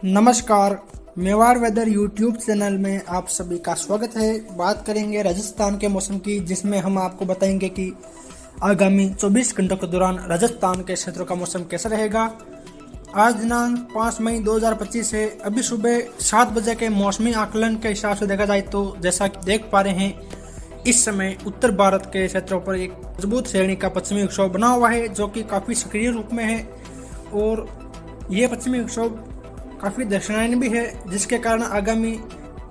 नमस्कार, Mewar weather YouTube channel में आप सभी का स्वागत है। बात करेंगे राजस्थान के मौसम की, जिसमें हम आपको बताएंगे कि आगामी 24 घंटों के दौरान राजस्थान के क्षेत्रों का मौसम कैसा रहेगा। आज दिनांक 5 मई 2025 है। अभी सुबह 7 बजे के मौसमी आकलन के हिसाब से देखा जाए तो जैसा कि देख पा रहे हैं, इस समय उत्तर भारत के क्षेत्रों पर एक मजबूत श्रेणी का पश्चिमी विक्षोभ बना हुआ है, जो कि काफ़ी सक्रिय रूप में है और ये पश्चिमी विक्षोभ काफ़ी दक्षिणायन भी है, जिसके कारण आगामी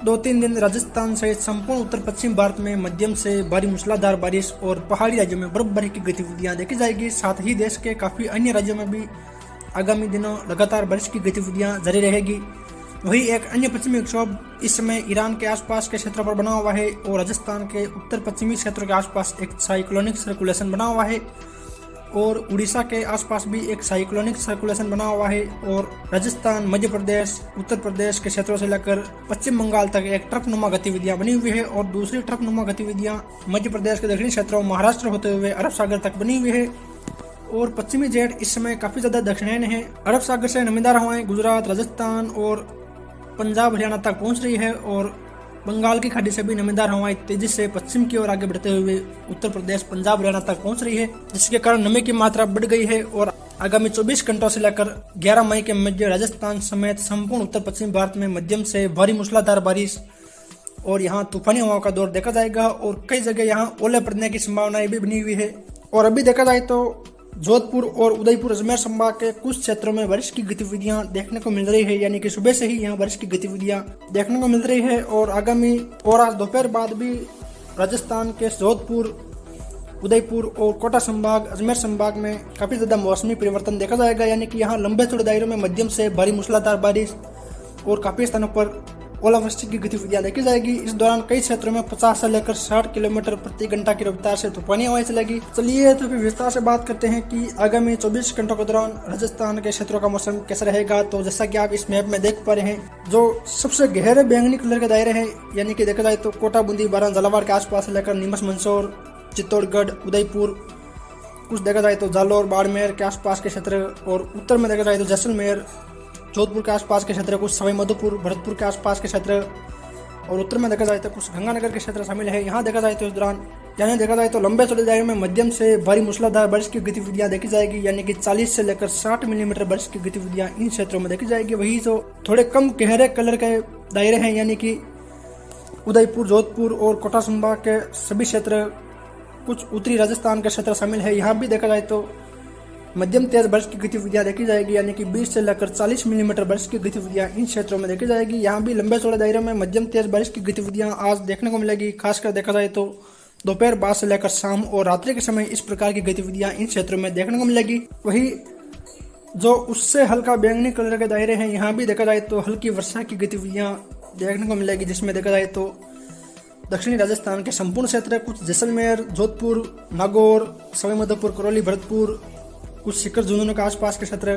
2-3 दिन राजस्थान सहित संपूर्ण उत्तर पश्चिम भारत में मध्यम से भारी मूसलाधार बारिश और पहाड़ी राज्यों में बर्फबारी की गतिविधियां देखी जाएगी। साथ ही देश के काफ़ी अन्य राज्यों में भी आगामी दिनों लगातार बारिश की गतिविधियां जारी रहेगी। वहीं एक अन्य पश्चिमी विक्षोभ इस समय ईरान के आसपास के क्षेत्रों पर बना हुआ है और राजस्थान के उत्तर पश्चिमी क्षेत्रों के आसपास एक साइक्लोनिक सर्कुलेशन बना हुआ है और उड़ीसा के आसपास भी एक साइक्लोनिक सर्कुलेशन बना हुआ है और राजस्थान, मध्य प्रदेश, उत्तर प्रदेश के क्षेत्रों से लेकर पश्चिम बंगाल तक एक ट्रफनुमा गतिविधियां बनी हुई है और दूसरी ट्रफनुमा गतिविधियां मध्य प्रदेश के दक्षिणी क्षेत्रों महाराष्ट्र होते हुए अरब सागर तक बनी हुई है और पश्चिमी जेट इस समय काफी ज्यादा दक्षिणायन है। अरब सागर से नमीदार हवाएं गुजरात, राजस्थान और पंजाब, हरियाणा तक पहुंच रही है और बंगाल की खाड़ी से भी नमीदार हवाएं तेजी से पश्चिम की ओर आगे बढ़ते हुए उत्तर प्रदेश, पंजाब, हरियाणा तक पहुंच रही है, जिसके कारण नमी की मात्रा बढ़ गई है और आगामी 24 घंटों से लेकर 11 मई के मध्य राजस्थान समेत संपूर्ण उत्तर पश्चिम भारत में मध्यम से भारी मूसलाधार बारिश और यहाँ तूफानी हवाओं का दौर देखा जाएगा और कई जगह यहाँ ओले पड़ने की संभावनाएं भी बनी हुई है। और अभी देखा जाए तो जोधपुर और उदयपुर, अजमेर संभाग के कुछ क्षेत्रों में बारिश की गतिविधियां देखने को मिल रही है, यानी कि सुबह से ही यहाँ बारिश की गतिविधियां देखने को मिल रही है और आगामी और आज दोपहर बाद भी राजस्थान के जोधपुर, उदयपुर और कोटा संभाग, अजमेर संभाग में काफी ज्यादा मौसमी परिवर्तन देखा जाएगा, यानी कि यहाँ लंबे थोड़े दायरों में मध्यम से भारी मूसलाधार बारिश और काफी स्थानों पर ओलावृष्टि की गतिविधियां देखी जाएगी। इस दौरान कई क्षेत्रों में 50 से लेकर 60 किलोमीटर प्रति घंटा की रफ्तार से तूफानी हवाएं चलेगी। चलिए तो फिर विस्तार से बात करते हैं कि आगामी 24 घंटों के दौरान राजस्थान के क्षेत्रों का मौसम कैसा रहेगा। तो जैसा कि आप इस मैप में देख पा रहे हैं, जो सबसे गहरे बैंगनी कलर के दायरे हैं, यानी कि देखा जाए तो कोटा, बूंदी, बारां, झालावाड़ के आसपास से लेकर नीमच, मंदसौर, चित्तौड़गढ़, उदयपुर, कुछ देखा जाए तो जालौर, बाड़मेर के आसपास के क्षेत्र और उत्तर में देखा जाए तो जैसलमेर, जोधपुर के आसपास के क्षेत्र, कुछ सवाई माधोपुर, भरतपुर के आसपास के क्षेत्र और उत्तर में देखा जाए तो कुछ गंगानगर के क्षेत्र शामिल है। यहाँ देखा जाए तो इस दौरान यानी देखा जाए तो लंबे चौड़े दायरे में मध्यम से भारी मूसलाधार बारिश की गतिविधियां देखी जाएगी, यानी कि 40 से लेकर 60 मिलीमीटर बारिश की गतिविधियां इन क्षेत्रों में देखी जाएगी। वही जो थोड़े कम गहरे कलर के दायरे हैं, यानी कि उदयपुर, जोधपुर और कोटा संभाग के सभी क्षेत्र, कुछ उत्तरी राजस्थान के क्षेत्र शामिल है। यहाँ भी देखा जाए तो मध्यम तेज बारिश की गतिविधियां देखी जाएगी, यानी कि 20 से लेकर 40 मिलीमीटर बारिश की गतिविधियां इन क्षेत्रों में देखी जाएगी। यहाँ भी लंबे चौड़े दायरे में मध्यम तेज बारिश की गतिविधियां आज देखने को मिलेगी। खासकर देखा जाए तो दोपहर बाद से लेकर शाम और रात्रि के समय इस प्रकार की गतिविधियां इन क्षेत्रों में देखने को मिलेगी। वही जो उससे हल्का बैंगनी कलर के दायरे हैं, यहाँ भी देखा जाए तो हल्की वर्षा की गतिविधियां देखने को मिलेगी, जिसमें देखा जाए तो दक्षिणी राजस्थान के संपूर्ण क्षेत्र, कुछ जैसलमेर, जोधपुर, नागौर, सवाई माधोपुर, करौली, भरतपुर, कुछ शिखर झुंझुनू के आसपास के क्षेत्र,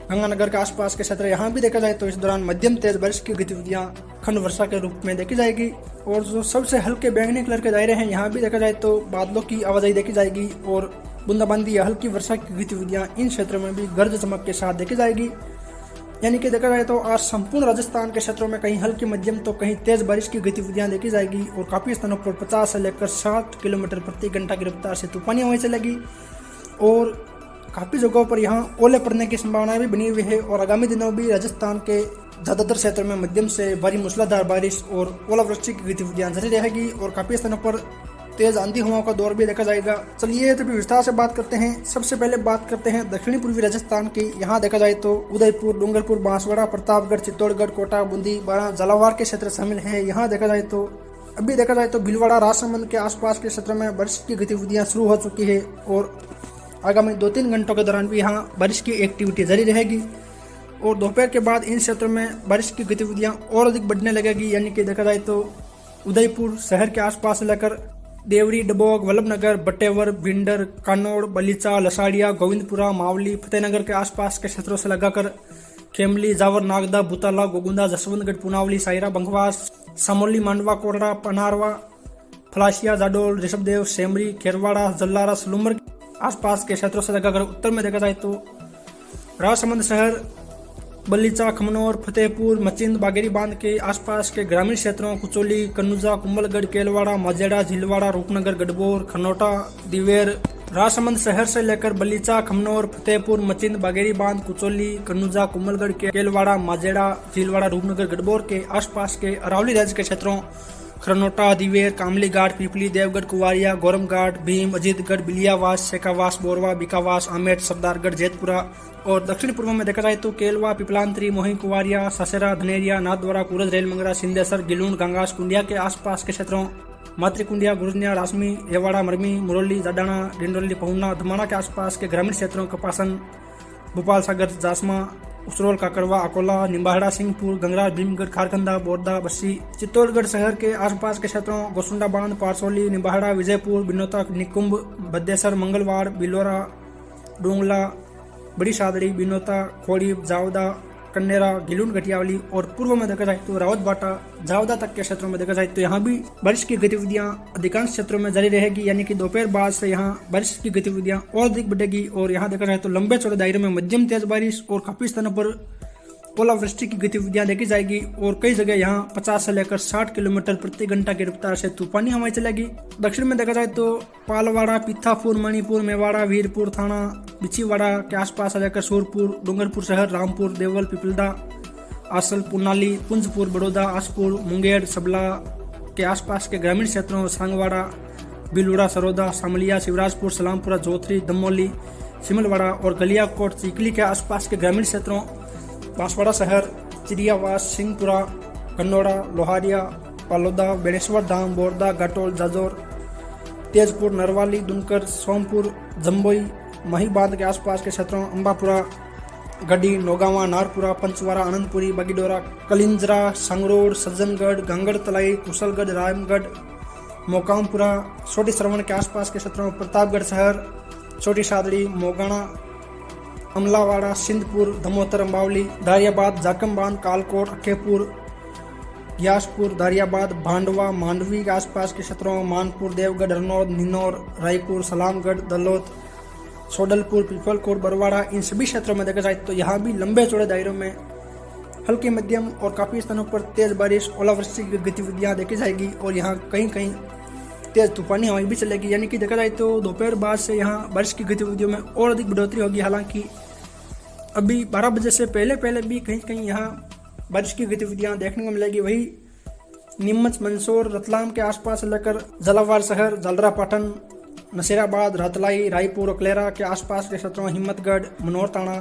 गंगानगर के आसपास के क्षेत्र, यहाँ भी देखा जाए तो इस दौरान मध्यम तेज बारिश की गतिविधियां खंड वर्षा के रूप में देखी जाएगी। और जो सबसे हल्के बैंगनी कलर के दायरे हैं, यहाँ भी देखा जाए तो बादलों की आवाजाही देखी जाएगी और बूंदाबांदी या हल्की वर्षा की गतिविधियां इन क्षेत्रों में भी गरज चमक के साथ देखी जाएगी। यानी कि देखा जाए तो आज संपूर्ण राजस्थान के क्षेत्रों में कहीं हल्की, मध्यम तो कहीं तेज बारिश की गतिविधियां देखी जाएगी और काफी स्थानों पर 50 से लेकर 60 किलोमीटर प्रति घंटा की रफ्तार से तूफानी हवाएं चलेगी और काफ़ी जगहों पर यहाँ ओले पड़ने की संभावनाएं भी बनी हुई है। और आगामी दिनों भी राजस्थान के ज़्यादातर क्षेत्रों में मध्यम से भारी मूसलाधार बारिश और ओलावृष्टि की गतिविधियां जारी रहेगी और काफ़ी स्थानों पर तेज आंधी हवाओं का दौर भी देखा जाएगा। चलिए तो विस्तार से बात करते हैं। सबसे पहले बात करते हैं दक्षिणी पूर्वी राजस्थान की। यहाँ देखा जाए तो उदयपुर, डूंगरपुर, बांसवाड़ा, प्रतापगढ़, चित्तौड़गढ़, कोटा, बूंदी, बारां, झालावाड़ के क्षेत्र शामिल है। यहाँ देखा जाए तो अभी देखा जाए तो भीलवाड़ा, राजसमंद के आसपास के क्षेत्र में बारिश की गतिविधियां शुरू हो चुकी है और आगामी 2-3 घंटों के दौरान भी यहाँ बारिश की एक्टिविटी जारी रहेगी और दोपहर के बाद इन क्षेत्रों में बारिश की गतिविधियां और अधिक बढ़ने लगेगी। यानी कि देखा जाए तो उदयपुर शहर के आसपास से लेकर देवरी, डबोग, वल्लभनगर, बटेवर, भिंडर, कानौड़, बलीचा, लसाड़िया, गोविंदपुरा, मावली, फतेहनगर के आसपास के क्षेत्रों से लगाकर खेमली, जावर, नागदा, बुताला, गोगुंदा, जसवंतगढ़, पुनावली, सायरा, बंगवास, समोली, मांडवा, कोरड़ा, पनारवा, फलासिया, जाडोल, ऋषभदेव, सेमरी, खेरवाड़ा, जल्लारा, सलूमर आसपास के क्षेत्रों से लगाकर उत्तर में देखा जाए तो राजसमंद शहर, बलीचा, खमनौर, फतेहपुर, मचिंद, बागेरी बांध के आसपास के ग्रामीण क्षेत्रों कुचोली, कन्नूजा, कुंभलगढ़, केलवाड़ा, मजेड़ा, झीलवाड़ा, रूपनगर, गढ़बोर, खनौटा, दिवेर, राजसमंद शहर से लेकर बलीचा, खमनौर, फतेहपुर, मचिंद, बागेरी बांध, कुचोली, कन्नूजा, कुंभलगढ़, केलवाड़ा, माजेड़ा, झीलवाड़ा, रूपनगर, गढ़बोर के आसपास के अरावली राज्य के क्षेत्रों खरनोटा, दिवेर, कामली घाट, पिपली, देवगढ़, कुवारिया, गोरम घाट, भीम, अजीतगढ़, बिलियावास, शेखावास, बोरवा, बीकावास, आमेट, सरदारगढ़, जेतपुरा और दक्षिण पूर्व में देखा जाए तो केलवा, पिपलांतरी, मोही, कुवारिया, ससेरा, धनेरिया, नाथद्वारा, कुरज, रेलमंगरा, सिंदेसर, गिलून, गंगास, कुंडिया के आसपास के क्षेत्रों मातृकुंडिया, गुरनिया, रासमी, रेवाड़ा, मरमी, मुरौली, जाडाना, डिंडोली, पहुना, धमाना के आसपास के ग्रामीण क्षेत्रों कपासन, भोपाल सागर, जासमा, उसरोल, काकड़वा, अकोला, निम्बाहड़ा, सिंहपुर, गंगराज, भीमगढ़, खारकंदा, बोरदा, बस्सी, चित्तौड़गढ़ शहर के आसपास के क्षेत्रों गोसुंडा बांध, पारसोली, निम्बाहड़ा, विजयपुर, बिनोता, निकुंभ, बद्देसर, मंगलवाड़, बिलोरा, डोंगला, बड़ी सादड़ी, बिनोता, खोड़ी, जावदा, कन्नेरा, गिलून, घटियावली और पूर्व में देखा जाए तो रावत बाटा, जावदा तक के क्षेत्रों में देखा जाए तो यहाँ भी बारिश की गतिविधियां अधिकांश क्षेत्रों में जारी रहेगी, यानी कि दोपहर बाद से यहाँ बारिश की गतिविधियां और अधिक बढ़ेगी। और यहाँ देखा जाए तो लंबे चौड़े दायरे में मध्यम तेज बारिश और काफी स्थानों पर ओलावृष्टि की गतिविधियां देखी जाएगी और कई जगह यहाँ 50 से लेकर 60 किलोमीटर प्रति घंटा की रफ्तार से तूफानी हवाएं चलेगी। दक्षिण में देखा जाए तो पालवाड़ा, पिथापुर, मणिपुर, मेवाड़ा, वीरपुर थाना, बिछीवाड़ा के आसपास लेकर सूरपुर, डूंगरपुर शहर, रामपुर, देवल, पिपलदा, आसल, पुनाली, पुंजपुर, बड़ौदा, आसपुर, मुंगेर, सबला के आसपास के ग्रामीण क्षेत्रों सांगवाड़ा, बिलुड़ा, सरोदा, सामलिया, शिवराजपुर, सलामपुरा, जोथरी, दमोली, सिमलवाड़ा और गलियाकोट, चिकली के आसपास के ग्रामीण क्षेत्रों बांसवाड़ा शहर, चिड़ियावास, सिंहपुरा, कन्नौड़ा, लोहारिया, पालोदा, बेड़ेश्वर धाम, बोरदा, घाटोल, जाजौर, तेजपुर, नरवाली, दुनकर, सोमपुर, जम्बोई, मही बांध के आसपास के क्षेत्रों अंबापुरा, गढ़ी, नौगावा, नारपुरा, पंचवारा, आनंदपुरी, बगीडोरा, कलिंजरा, संगरोड, सज्जनगढ़, गंगड़ तलाई, कुशलगढ़, रामगढ़, मोकामपुरा, छोटी श्रवण के आसपास के क्षेत्रों प्रतापगढ़ शहर, छोटी सादड़ी, मोगाना, अमलावाड़ा, सिंधपुर, धमोतर, अम्बावली, दारियाबाद, जाकम बांध, कालकोट, अखेपुर, ग्यासपुर, दारियाबाद, भांडवा, मांडवी के आसपास के क्षेत्रों मानपुर, देवगढ़, हरनौद, निन्नौर, रायपुर, सलामगढ़, दलोत, सोडलपुर, पीपलकोट, बरवाड़ा, इन सभी क्षेत्रों में देखा जाए तो यहाँ भी लंबे चौड़े दायरों में हल्की, मध्यम और काफी स्थानों पर तेज बारिश, ओलावृष्टि की गतिविधियां देखी जाएगी और यहाँ कहीं कहीं तेज तूफानी हवाएं भी चलेगी, यानी कि देखा जाए तो दोपहर बाद से यहाँ बारिश की गतिविधियों में और अधिक बढ़ोतरी होगी। हालांकि अभी 12 बजे से पहले पहले भी कहीं कहीं यहाँ बारिश की गतिविधियां देखने को मिलेगी। वही नीमच, मंदसौर, रतलाम के आसपास लेकर झालावाड़ शहर, जालरा पाटन, नसीराबाद, रातलाई, रायपुर, अकलेरा के आसपास के क्षेत्रों हिम्मतगढ़, मनोरताना,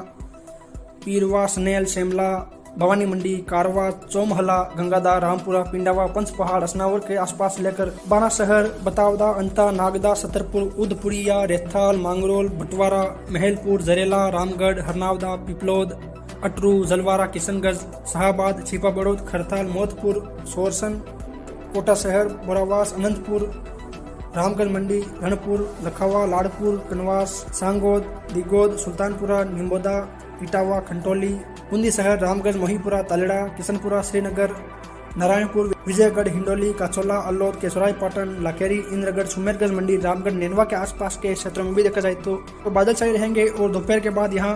पीरवा, सनेल, शेमला, भवानी मंडी, कारवा, चौमहला, गंगादार, रामपुरा, पिंडावा, पंचपहाड़, असनावर के आसपास लेकर बाना शहर, बतावदा, अंता, नागदा, सतरपुर, उदपुरिया, रेथाल, मांगरोल, भटवारा, महलपुर, जरेला, रामगढ़, हरनावदा, पिपलोद, अटरू, जलवारा, किशनगंज, शाहबाद, छिपा बड़ौद, खरताल, मोदपुर, सोरसन, कोटा शहर, बोरावास, अनंतपुर, रामगढ़ मंडी, रणपुर, लखावा, लाड़पुर, कनवास, सांगोद, दिगोद, सुल्तानपुरा, निम्बोदा, इटावा, खंटोली, बूंदी शहर, रामगढ़, मोहीपुरा, तालेड़ा, किशनपुरा, श्रीनगर, नारायणपुर, विजयगढ़, हिंडोली, काचोला, अल्लोद, केसराय पाटन, लाखेरी, इंद्रगढ़, सुमेरगंज मंडी, रामगढ़, नेनवा के आसपास के क्षेत्रों में भी देखा जाए तो बादल छाए रहेंगे और दोपहर के बाद यहाँ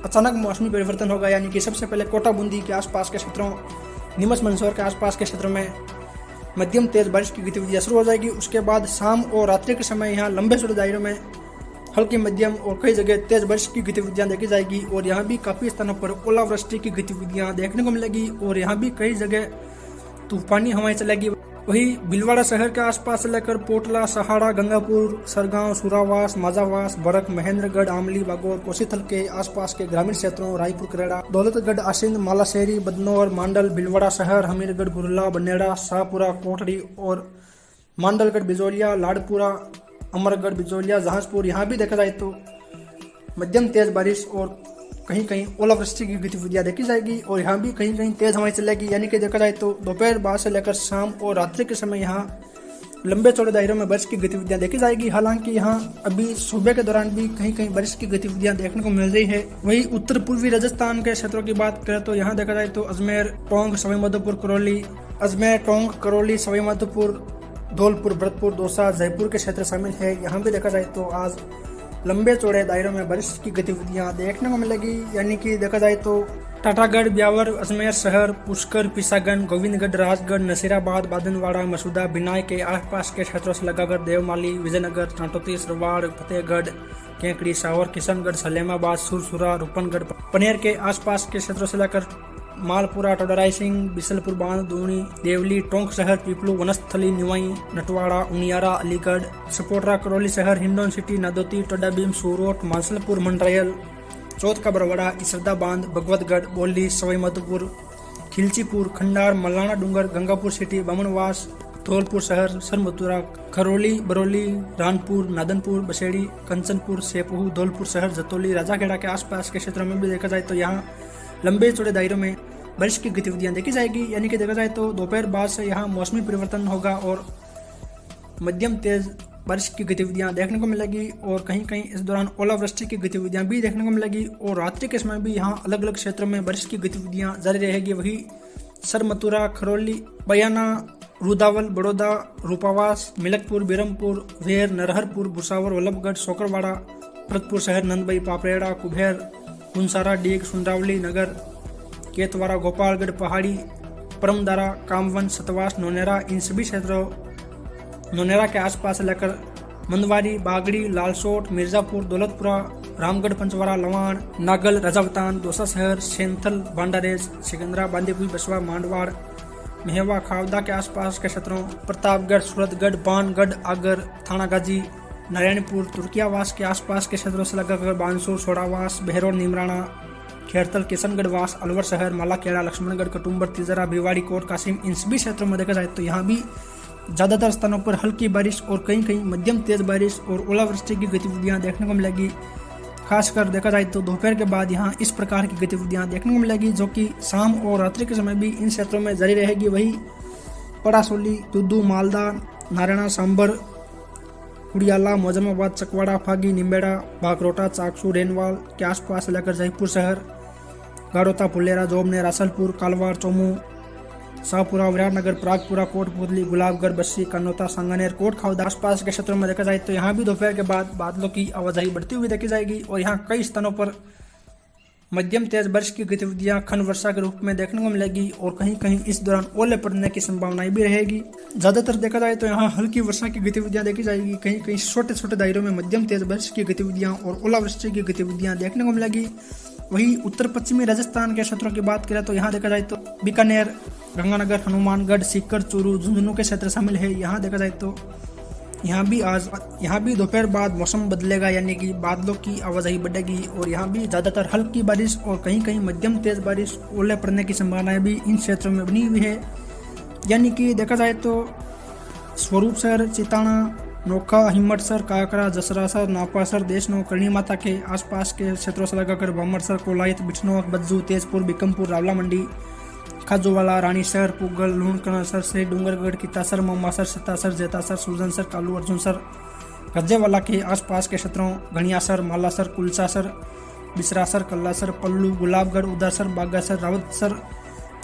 अचानक मौसमी परिवर्तन होगा, यानी कि सबसे पहले कोटा, बूंदी के आसपास के क्षेत्रों, नीमच, मंदसौर के आसपास के क्षेत्रों में मध्यम तेज बारिश की गतिविधियां शुरू हो जाएगी। उसके बाद शाम और रात्रि के समय यहाँ लंबे चौड़े दायरों में हल्की, मध्यम और कई जगह तेज बारिश की गतिविधियां देखी जाएगी और यहाँ भी काफी स्थानों पर ओलावृष्टि की गतिविधियां देखने को मिलेगी और यहाँ भी कई जगह तूफानी हवाएं चलेगी। वही भीलवाड़ा शहर के आसपास से लेकर पोटला, सहाड़ा, गंगापुर, सरगांव, सुरावास, माजावास, बरक, महेंद्रगढ़, आमली, बागोर, कोसीथल के आसपास के ग्रामीण क्षेत्रों, रायपुर, करेड़ा, दौलतगढ़, आसिंद, मालाशेरी, बदनौर, मांडल, भीलवाड़ा शहर, हमीरगढ़, गुरला, बनेड़ा, शाहपुरा, कोटड़ी और मांडलगढ़, बिजोलिया, लाड़पुरा, अमरगढ़, बिजोलिया, जहांजपुर, यहाँ भी देखा जाए तो मध्यम तेज बारिश और कहीं कहीं ओलावृष्टि की गतिविधियां देखी जाएगी और यहाँ भी कहीं कहीं तेज हवाएं चलेगी, यानी कि देखा जाए तो दोपहर बाद से लेकर शाम और रात्रि के समय यहाँ लंबे चौड़े दायरों में बारिश की गतिविधियां देखी जाएगी। हालांकि यहाँ अभी सुबह के दौरान भी कहीं कहीं बारिश की गतिविधियां देखने को मिल रही है। वही उत्तर पूर्वी राजस्थान के क्षेत्रों की बात करें तो यहाँ देखा जाए तो अजमेर, टोंक, सवाई माधोपुर, करौली, अजमेर, टोंक, करौली, सवाई माधोपुर, धौलपुर, भरतपुर, दौसा, जयपुर के क्षेत्र शामिल है। यहाँ भी देखा जाए तो आज लंबे चौड़े दायरों में बारिश की गतिविधियां देखने को मिलेगी, यानी कि देखा जाए तो टाटागढ़, ब्यावर, अजमेर शहर, पुष्कर, पिसागन, गोविंदगढ़, राजगढ़, नसीराबाद, बादनवाड़ा, मसूदा, बिनाई के आसपास के क्षेत्रों से लगाकर देवमाली, विजयनगर, टाटोती, सरवाड़, फतेहगढ़, केकड़ी, सावर, किशनगढ़, सलेमाबाद, सुरसुरा, रूपनगढ़, पनेर के आसपास के क्षेत्रों से लेकर मालपुरा, टोडराई सिंह, बिसलपुर बांध, दूनी, देवली, टोंक शहर, पीपलू, वनस्थली, निवाई, नटवाड़ा, उनियारा, अलीगढ़, सपोटरा, करौली शहर, हिंडोन सिटी, नादोती, टोडाबीम, सूरोट, मानसलपुर, मंडरायल, चौथ का बरवाड़ा, इसरदा बांध, भगवतगढ़, बोली, सवाई माधोपुर, खिलचीपुर, खंडार, मल्लाना डूंगर, गंगापुर सिटी, बामनवास, धौलपुर शहर, सरमथुरा, खरोली, बरौली, रानपुर, नादनपुर, बसेड़ी, कंचनपुर, सेपहू, धौलपुर शहर, जतौली, राजाखेड़ा के आसपास के क्षेत्रों में भी देखा जाए तो यहाँ लंबे चौड़े दायरों में बारिश की गतिविधियां देखी जाएगी। यानी कि देखा जाए तो दोपहर बाद से यहाँ मौसमी परिवर्तन होगा और मध्यम तेज बारिश की गतिविधियां देखने को मिलेगी और कहीं कहीं इस दौरान ओलावृष्टि की गतिविधियां भी देखने को मिलेगी और रात्रि के समय भी यहाँ अलग अलग क्षेत्रों में बारिश की गतिविधियां जारी रहेगी। वही सरमथुरा, खरौली, बयाना, रुदावल, बड़ौदा, रूपावास, मिलकपुर, बिरमपुर, वेर, नरहरपुर, भुसावर, वल्लभगढ़, सोकरवाड़ा, भरतपुर शहर, नंदबई, पापरेड़ा, कुबेर, गुंसारा, डीग, सुंदरावली नगर, केतवारा, गोपालगढ़, पहाड़ी, परमदारा, कामवन, सतवास, नोनेरा, इन सभी क्षेत्रों नोनेरा के आसपास लेकर मंदवारी, बागड़ी, लालसोट, मिर्जापुर, दौलतपुरा, रामगढ़, पंचवारा, लवाण, नागल, राजावतान, दौसा शहर, सेंथल, बांडारेज, सिकंदरा, बांदीकुई, बसवा, मांडवाड़, मेहवा, खावदा के आसपास के क्षेत्रों, प्रतापगढ़, सूरतगढ़, बानगढ़, आगर, थानागाजी, नारायणपुर, तुर्कियावास के आसपास के क्षेत्रों से लगाकर बानसूर, सोडावास, बहरौल, नीमराना, खेरतल, किशनगढ़ वास, अलवर शहर, मालाखेड़ा, लक्ष्मणगढ़, कटुम्बर, तिजरा, भिवाड़ी, कोट कासिम, इन सभी क्षेत्रों में देखा जाए तो यहाँ भी ज्यादातर स्थानों पर हल्की बारिश और कहीं कहीं मध्यम तेज बारिश और ओलावृष्टि की गतिविधियां देखने को मिलेगी। खासकर देखा जाए तो दोपहर के बाद यहाँ इस प्रकार की गतिविधियां देखने को मिलेगी जो कि शाम और रात्रि के समय भी इन क्षेत्रों में जारी रहेगी। वही पड़ासोली, दुद्दू, मालदा, नारायणा, सांबर, कुड़ियाला, मोजमाबाद, चकवाड़ा, फागी, निम्बेड़ा, भागरोटा, चाकसू, रेनवाल के आसपास लेकर जयपुर शहर, गाड़ोता, फुलेरा, जोबने, रासलपुर, कालवाड़, चोमू, शाहपुरा, विराटनगर, प्रागपुरा, कोटपुतली, गुलाबगढ़, बस्सी, कन्नौता, सांगानेर, कोट खावदा आसपास के क्षेत्रों में देखा जाए तो यहाँ भी दोपहर के बाद बादलों की आवाजाही बढ़ती हुई देखी जाएगी और यहाँ कई स्थानों पर मध्यम तेज बारिश की गतिविधियां खंड वर्षा के रूप में देखने को मिलेगी और कहीं कहीं इस दौरान ओले पड़ने की संभावनाएं भी रहेगी। ज्यादातर देखा जाए तो यहाँ हल्की वर्षा की गतिविधियां देखी जाएगी, कहीं कहीं छोटे छोटे दायरों में मध्यम तेज बारिश की गतिविधियां और ओलावृष्टि की गतिविधियां देखने को मिलेगी। वही उत्तर पश्चिमी राजस्थान के क्षेत्रों की बात करें तो यहाँ देखा जाए तो बीकानेर, गंगानगर, हनुमानगढ़, सीकर, चूरू, झुंझुनू के क्षेत्र शामिल है। यहाँ देखा जाए तो यहाँ भी दोपहर बाद मौसम बदलेगा, यानी कि बादलों की आवाजाही बढ़ेगी और यहाँ भी ज्यादातर हल्की बारिश और कहीं कहीं मध्यम तेज बारिश, ओले पड़ने की संभावनाएं भी इन क्षेत्रों में बनी हुई है। यानी कि देखा जाए तो स्वरूपसर, चिताना, नोखा, हिम्मतसर, काकरा, जसरासर, नापासर, देशनो, करणी माता के आसपास के क्षेत्रों से लगाकर बामरसर, कोलायत, बिठनोक, बज्जू, तेजपुर, बिकमपुर, रावला मंडी, खाजोवाला, रानीसर, पुगल, लूणकणसर से डूंगरगढ़, कितासर, ममासर, सतासर, जेतासर, सुरजनसर, कालू अर्जुनसर, गज्जेवाला के आसपास के क्षेत्रों घणियासर, मालासर, कुलसासर, बिसरासर, कल्लासर, पल्लू, गुलाबगढ़, उदयसर, बागासर, रावतसर,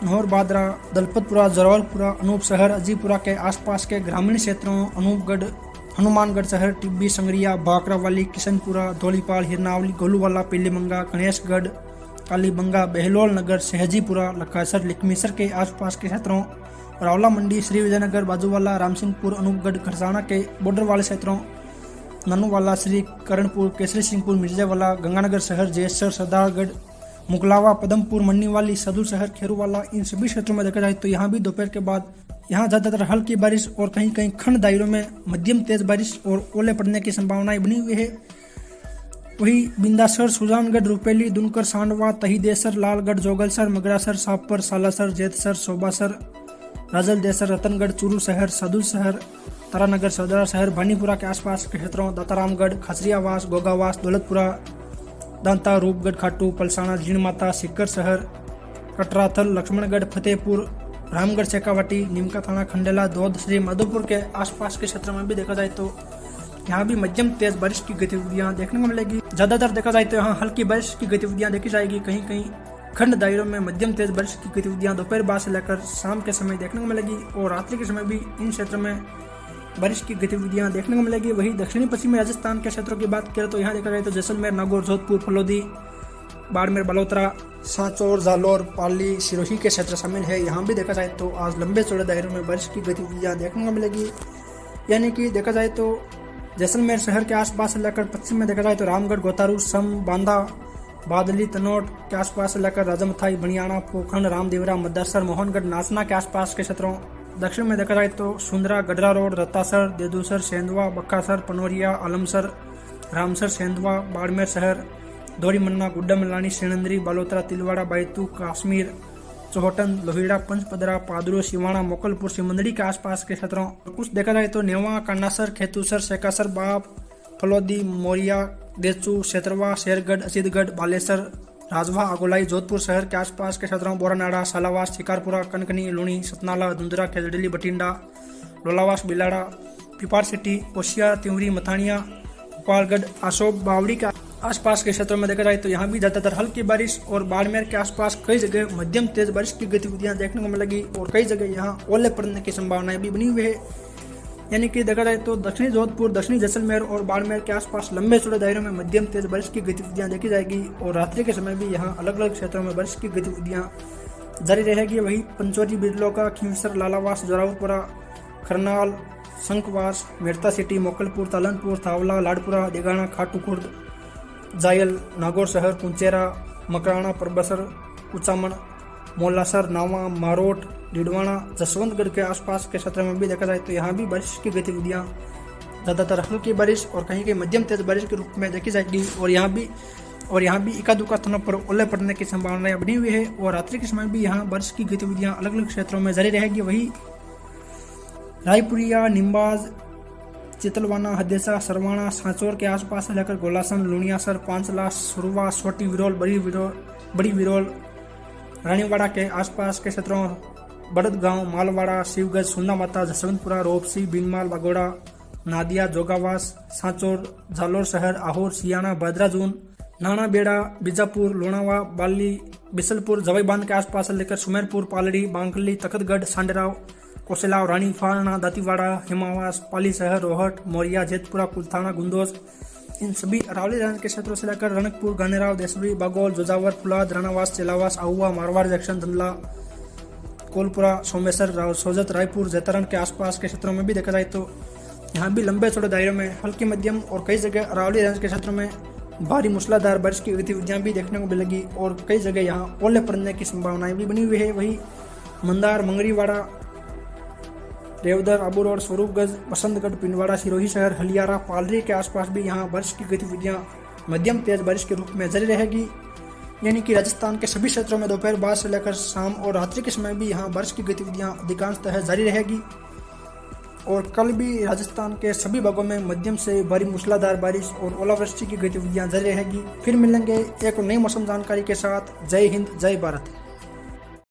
नौर, बादरा, दलपतपुरा, जरौलपुरा, अनूप शहर, अजीपुरा के आसपास के ग्रामीण क्षेत्रों अनूपगढ़, हनुमानगढ़ शहर, टिब्बी, संगरिया, बाकरावाली, किशनपुरा, धौलीपाल, हिरनावली, गोलूवाला, पीलीमंगा, गणेशगढ़, कालीबंगा, बहलोल नगर, सहजीपुरा, लखासर, लिकमीसर के आसपास के क्षेत्रों, रावला मंडी, श्री विजयनगर, बाजूवाला, रामसिंहपुर, अनूपगढ़, खरसाना के बॉर्डर वाले क्षेत्रों, ननूवाला, श्री करणपुर, केसरी सिंहपुर, मिर्जावाला, गंगानगर शहर, जयसर, सरदारगढ़, मुगलावा, पदमपुर, मन्नीवाली, सदुल शहर, खेरूवाला, इन सभी क्षेत्रों में देखा जाए तो यहाँ भी दोपहर के बाद यहाँ ज्यादातर हल्की बारिश और कहीं कहीं खंड दायरों में मध्यम तेज बारिश और ओले पड़ने की संभावनाएं बनी हुई है। वही बिंदासर, सुजानगढ़, रुपेली, दुनकर, सांडवा, तहीदेसर, लालगढ़, जोगलसर, मगरासर, सापर, सालासर, जेतसर, सोबासर, राजलदेसर, रतनगढ़, चूरू शहर, सदुल शहर, तारानगर, सौदरा शहर, भानीपुरा के आसपास के क्षेत्रों, दातारामगढ़, खसरियावास, गोगावास, दौलतपुरा, दांता, रूपगढ़, खाटू, पलसाना, जीणमाता, सिक्कर शहर, कटराथल, लक्ष्मणगढ़, फतेहपुर, रामगढ़, शेखावाटी, नीमका थाना, खंडेला, दौद, श्री माधोपुर के आसपास के क्षेत्रों में भी देखा जाए तो यहाँ भी मध्यम तेज बारिश की गतिविधियां देखने को मिलेगी। ज्यादातर देखा जाए तो यहाँ हल्की बारिश की गतिविधियां देखी जाएगी, कहीं कहीं खंड दायरों में मध्यम तेज बारिश की गतिविधियां दोपहर बाद से लेकर शाम के समय देखने को मिलेगी और रात्रि के समय भी इन क्षेत्रों में बारिश की गतिविधियां देखने को मिलेगी। वही दक्षिणी पश्चिमी राजस्थान के क्षेत्रों की बात करें तो यहाँ देखा जाए तो जैसलमेर, नागौर, जोधपुर, फलोदी, बाड़मेर, बलोत्रा, सांचौर, जालौर, पाली, सिरोही के क्षेत्र शामिल है। यहाँ भी देखा जाए तो आज लंबे चौड़े दायरे में बारिश की गतिविधियाँ देखने को मिलेगी। यानी कि देखा जाए तो जैसलमेर शहर के आसपास से लेकर पश्चिम में देखा जाए तो रामगढ़, गोतारू, सम, बांदा, बादली, तनोट के आसपास से लेकर राजमथाई, बनियाना, पोखंड, रामदेवरा, मद्दासर, मोहनगढ़, नाचना के आसपास के क्षेत्रों। दक्षिण में देखा जाए तो सुंदरा, गडरा रोड, रत्तासर, देदूसर, सेंधवा, बक्कासर, पनोरिया, आलमसर, रामसर, सेंधवा, बाड़मेर शहर, दौड़ीमन्ना, गुड्डा मलानी, सेणंदरी, बालोतरा, तिलवाड़ा, बैतू, काश्मीर, चौहटन, लोहिड़ा, पंचपदरा, पादरो, सिवाणा, मोकलपुर, सिमंदड़ी के आसपास के क्षेत्रों। कुछ देखा जाए तो नेवा, कान्नासर, खेतूसर, शेखासर, बाप, फलोदी, मोरिया, देचू, शेतरवा, शेरगढ़, असीदगढ़, बालेसर, राजवा, अगोलाई, जोधपुर शहर के आसपास के क्षेत्रों, बोरानाड़ा, सालावास, शिकारपुरा, कनकनी, लूणी, सतनाला, धुंधरा, खेजड़ली, बठिंडा, लोलावास, बिलाड़ा, पिपार सिटी, कोशिया, तिवरी, मथानिया, गोपालगढ़, आशोब, बावड़ी के आसपास के क्षेत्रों में देखा जाए तो यहाँ भी ज्यादातर हल्की बारिश और बाड़मेर के आसपास कई जगह मध्यम तेज बारिश की गतिविधियां देखने को मिलेगी और कई जगह यहाँ ओले पड़ने की संभावनाएं भी बनी हुई है। यानी कि देखा जाए तो दक्षिणी जोधपुर, दक्षिणी जैसलमेर और बाड़मेर के आसपास लंबे चौड़े दायरों में मध्यम तेज बारिश की गतिविधियां देखी जाएगी और रात्रि के समय भी यहाँ अलग अलग क्षेत्रों में बारिश की गतिविधियां जारी रहेगी। वही पंचोरी, बिरलोका, खींवसर, लालावास, जोरावरपुरा, खरनाल, शंखवास, मेड़ता सिटी, मोकलपुर, तालनपुर, थावला, लाड़पुरा, देगाना, खाटू खुर्द, जायल, नागौर शहर, कुंचेरा, मकराना, परबसर, कुचामन, मोलासर, नावा, मारोट, डिडवाना, जसवंतगढ़ के आसपास के क्षेत्र में भी देखा जाए तो यहाँ भी बारिश की गतिविधियाँ ज़्यादातर हल्की बारिश और कहीं कहीं मध्यम तेज बारिश के रूप में देखी जाएगी और यहाँ भी इक्का दुक्का स्थानों पर ओले पड़ने की संभावनाएं बनी हुई है और रात्रि के समय भी यहाँ बारिश की गतिविधियाँ अलग अलग क्षेत्रों में जारी रहेगी। वही रायपुरिया, निम्बाज, चितलवाना, हदेसा, सरवाना, सांचौर के आसपास से लेकर गोलासन, लुणियासर, पांचला, सुरवा, छोटी विरोल, बड़ी विरोल, रानीवाड़ा के आसपास के क्षेत्रों, बड़दगांव, मालवाड़ा, शिवगंज, सुन्ना माता, जसवंतपुरा, रोपसी, बीनमाल, बागोड़ा, नादिया, जोगावास, सांचौर, जालोर शहर, आहोर, सियाना, बद्राजून, नाना बेड़ा, बीजापुर, लोनावा, बाली, बिसलपुर, जवाई बांध के आसपास से लेकर सुमेरपुर, पालड़ी, बांकली, तखतगढ़, सांडराव, कोसेलाव, रानीफाना, दातीवाड़ा, हिमावास, पाली शहर, रोहट, मोरिया, जेतपुरा, कुलथाना, गुंदोज, इन सभी अरावली रेंज के क्षेत्रों से लेकर रणकपुर, गानेराव, देसरी, बागोल, जोजावर, फुलाद, रानावास, चेलावास, आहुआ, मारवाड़ जंक्शन, धंधला, कोलपुरा, सोमेसर, सोजत, रायपुर, जैतरन के आसपास के क्षेत्रों में भी देखा जाए तो यहाँ भी लंबे चौड़े दायरे में हल्की मध्यम और कई जगह अरावली रेंज के क्षेत्रों में भारी मूसलाधार बारिश की गतिविधियां भी देखने को मिलेगी और कई जगह यहाँ ओले पड़ने की संभावनाएं भी बनी हुई है। वही मंदार, मंगरीवाड़ा, रेवदर, आबू रोड, स्वरूपगंज, बसंतगढ़, पिंडवाड़ा, सिरोही शहर, हलियारा, पालरी के आसपास भी यहाँ बारिश की गतिविधियां मध्यम तेज बारिश के रूप में जारी रहेगी। यानी कि राजस्थान के सभी क्षेत्रों में दोपहर बाद से लेकर शाम और रात्रि के समय भी यहाँ बारिश की गतिविधियां अधिकांशतः जारी रहेगी और कल भी राजस्थान के सभी भागों में मध्यम से भारी मूसलाधार बारिश और ओलावृष्टि की गतिविधियां जारी रहेगी। फिर मिलेंगे एक नई मौसम जानकारी के साथ। जय हिंद, जय भारत।